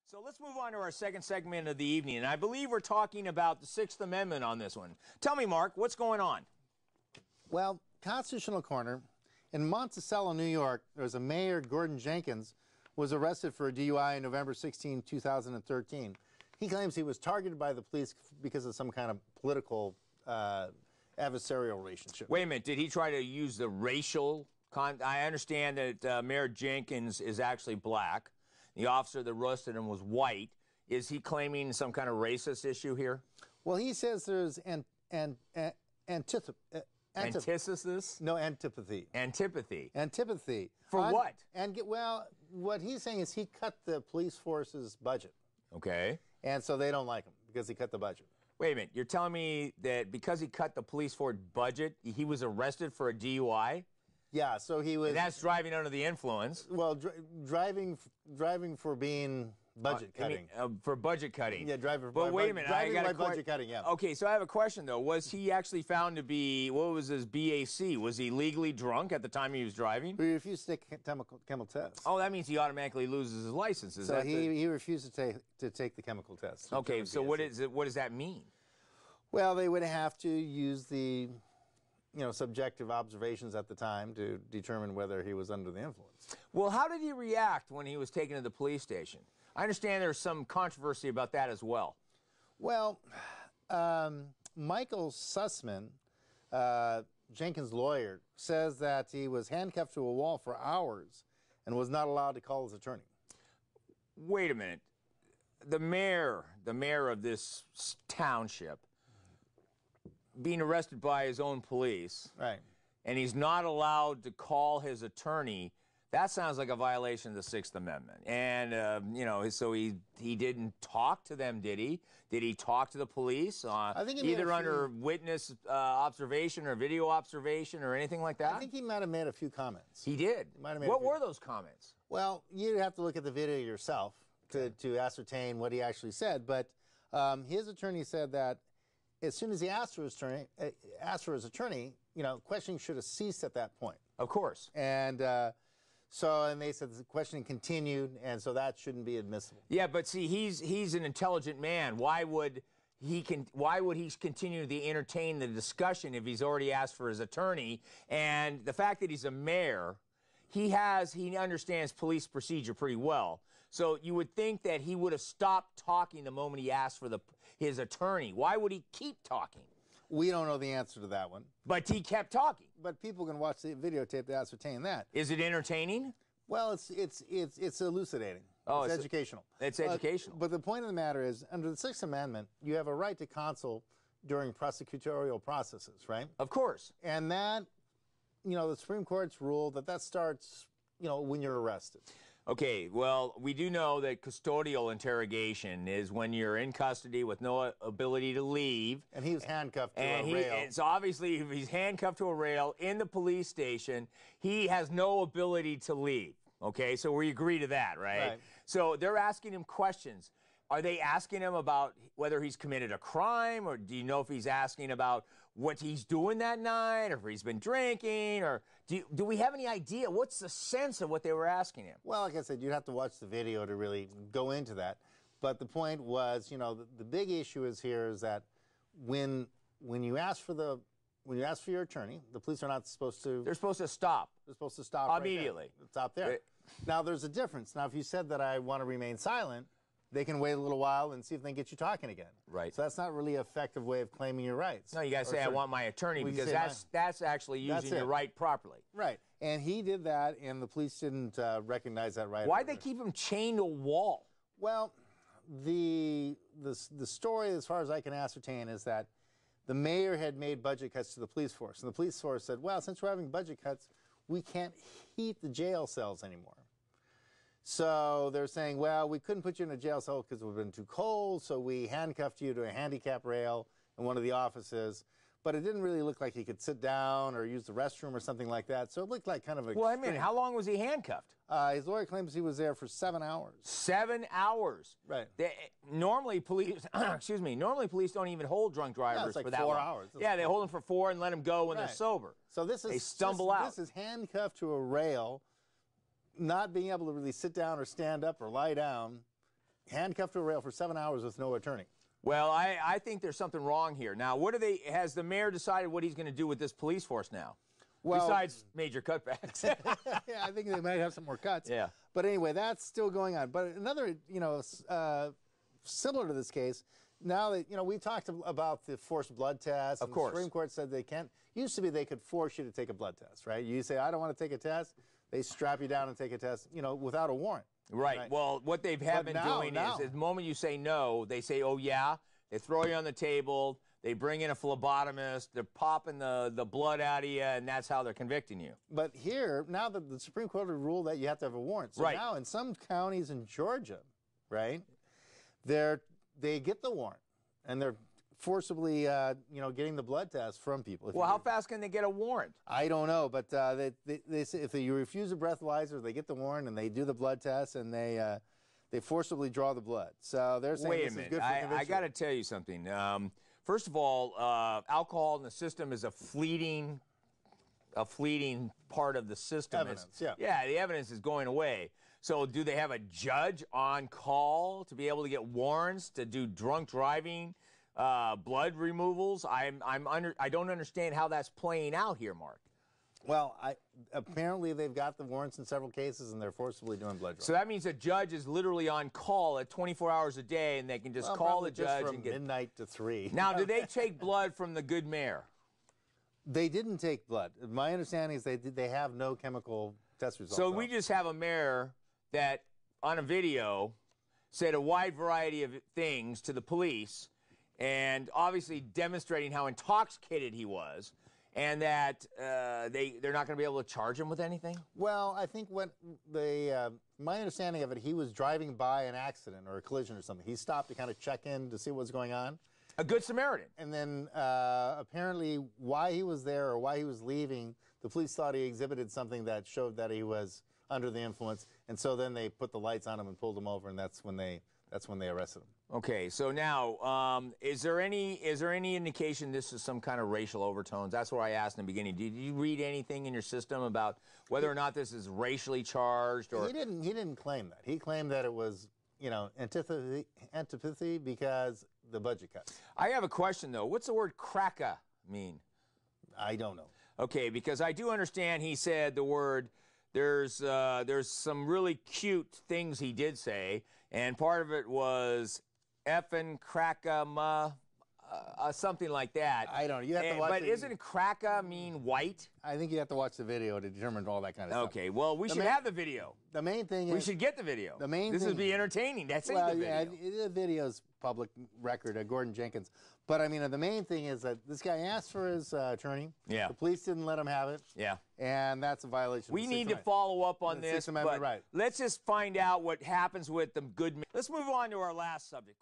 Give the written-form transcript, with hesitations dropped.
So let's move on to our second segment of the evening, and I believe we're talking about the Sixth Amendment on this one. Tell me, Mark, what's going on? Well, Constitutional Corner, in Monticello, New York, there was a mayor, Gordon Jenkins, was arrested for a DUI on November 16, 2013. He claims he was targeted by the police because of some kind of political adversarial relationship. Wait a minute, did he try to use the racial I understand that Mayor Jenkins is actually black. The officer that arrested him was white. Is he claiming some kind of racist issue here? Well, he says there's antithesis? No, antipathy. Antipathy. Antipathy. For what? Well, what he's saying is he cut the police force's budget. Okay. And so they don't like him because he cut the budget. Wait a minute. You're telling me that because he cut the police force budget, he was arrested for a DUI? Yeah, so he was... And that's driving under the influence. Well, driving for being budget cutting. For budget cutting. Yeah, driving but wait a minute, driving by budget cutting, yeah. Okay, so I have a question, though. Was he actually found to be, what was his BAC? Was he legally drunk at the time he was driving? He refused to take chemical tests. Oh, that means he automatically loses his license. So he refused to take the chemical test. Okay, so what does that mean? Well, they would have to use the... subjective observations at the time to determine whether he was under the influence. Well, how did he react when he was taken to the police station? I understand there's some controversy about that as well. Well, Michael Sussman, Jenkins' lawyer, says that he was handcuffed to a wall for hours and was not allowed to call his attorney. Wait a minute. The mayor of this township, being arrested by his own police, right, and he's not allowed to call his attorney, that sounds like a violation of the Sixth Amendment. And, so he didn't talk to them, did he? Did he talk to the police? I think he either under witness observation or video observation or anything like that? I think he might have made a few comments. He did? What were those comments? Well, you'd have to look at the video yourself to ascertain what he actually said. But his attorney said that as soon as he asked for his attorney, questioning should have ceased at that point. Of course. And and they said the questioning continued, and so that shouldn't be admissible. Yeah, but see, he's an intelligent man. Why would he continue to entertain the discussion if he's already asked for his attorney? And the fact that he's a mayor, he understands police procedure pretty well. So you would think that he would have stopped talking the moment he asked for his attorney. Why would he keep talking? We don't know the answer to that one. But he kept talking. But people can watch the videotape to ascertain that. Is it entertaining? Well, it's elucidating. Oh, it's educational. It's educational. But the point of the matter is, under the Sixth Amendment, you have a right to counsel during prosecutorial processes, right? Of course. And that, the Supreme Court's ruled that starts, when you're arrested. Okay, well, we do know that custodial interrogation is when you're in custody with no ability to leave. And he was handcuffed to a rail. And so obviously, if he's handcuffed to a rail in the police station, he has no ability to leave. Okay, so we agree to that, right? So they're asking him questions. Are they asking him about whether he's committed a crime, or do you know if he's asking about what he's doing that night, or if he's been drinking, or do we have any idea? What's the sense of what they were asking him? Well, like I said, you'd have to watch the video to really go into that. But the point was, the big issue is that when you ask for your attorney, the police are not supposed to. They're supposed to stop. They're supposed to stop immediately. Right there. Stop there. Now there's a difference. Now, if you said that I want to remain silent, they can wait a little while and see if they can get you talking again. Right. So that's not really an effective way of claiming your rights. No, you got to say, I want my attorney, because that's actually using your right properly. Right. And he did that, and the police didn't recognize that right. Why'd they keep him chained to a wall? Well, the story, as far as I can ascertain, is that the mayor had made budget cuts to the police force. And the police force said, well, since we're having budget cuts, we can't heat the jail cells anymore. So they're saying, well, we couldn't put you in a jail cell because it would have been too cold, so we handcuffed you to a handicap rail in one of the offices. But it didn't really look like he could sit down or use the restroom or something like that. So it looked like kind of a... Well, I mean, how long was he handcuffed? His lawyer claims he was there for 7 hours. 7 hours? Right. Normally, police, normally police don't even hold drunk drivers for that 4 long. hours. Yeah, they hold them for 4 and let them go when they're sober. So they stumble out. This is handcuffed to a rail, not being able to really sit down or stand up or lie down, handcuffed to a rail for 7 hours with no attorney. Well, I think there's something wrong here. Now, has the mayor decided what he's going to do with this police force now? Well, besides major cutbacks. Yeah, I think they might have some more cuts. Yeah. But anyway, that's still going on. But another, similar to this case, now that, we talked about the forced blood test. Of course. The Supreme Court said they can't. Used to be they could force you to take a blood test, right? You say, I don't want to take a test. They strap you down and take a test, without a warrant. Right. Well, what they have been doing is the moment you say no, they say, oh, yeah. They throw you on the table. They bring in a phlebotomist. They're popping the blood out of you, and that's how they're convicting you. But here, now that the Supreme Court has ruled that you have to have a warrant. So now in some counties in Georgia, right, they get the warrant, and they're forcibly, getting the blood test from people. Well, how fast can they get a warrant? I don't know, but they say if you refuse a breathalyzer, they get the warrant, and they do the blood test, and they forcibly draw the blood. So they're saying this is good for conviction. I got to tell you something. First of all, alcohol in the system is a fleeting part of the system. Evidence, yeah, the evidence is going away. So do they have a judge on call to be able to get warrants to do drunk driving, blood removals? I don't understand how that's playing out here, Mark. Well, apparently they've got the warrants in several cases, and they're forcibly doing blood draws. So that means a judge is literally on call at 24 hours a day, and they can just call the judge from and get midnight to 3. Now, do they take blood from the good mayor? They didn't take blood. My understanding is they have no chemical test results. So we just have a mayor that, on a video, said a wide variety of things to the police, and obviously demonstrating how intoxicated he was. And that they're not going to be able to charge him with anything? Well, I think my understanding of it, he was driving by an accident or a collision or something. He stopped to kind of check in to see what was going on. A good Samaritan. And then apparently why he was there or why he was leaving, the police thought he exhibited something that showed that he was under the influence. And so then they put the lights on him and pulled him over, and that's when they arrested him. Okay, so now, is there any indication this is some kind of racial overtones? That's what I asked in the beginning. Did you read anything in your system about whether or not this is racially charged? Or he didn't claim that. He claimed that it was, antipathy because the budget cuts. I have a question though. What's the word "cracka" mean? I don't know. Okay, because I do understand he said the word. There's some really cute things he did say, and part of it was effing cracka, something like that. I don't know. You have to watch but isn't cracka mean white? I think you have to watch the video to determine all that kind of stuff. Okay, well, we should have the video. The main thing is... We should get the video. This would be entertaining. That's the video. Yeah, the video's public record, Gordon Jenkins. But, I mean, the main thing is that this guy asked for his attorney. Yeah. The police didn't let him have it. Yeah. And that's a violation. We need to follow up on this, Sixth Amendment right. Let's just find out what happens with the good men. Let's move on to our last subject.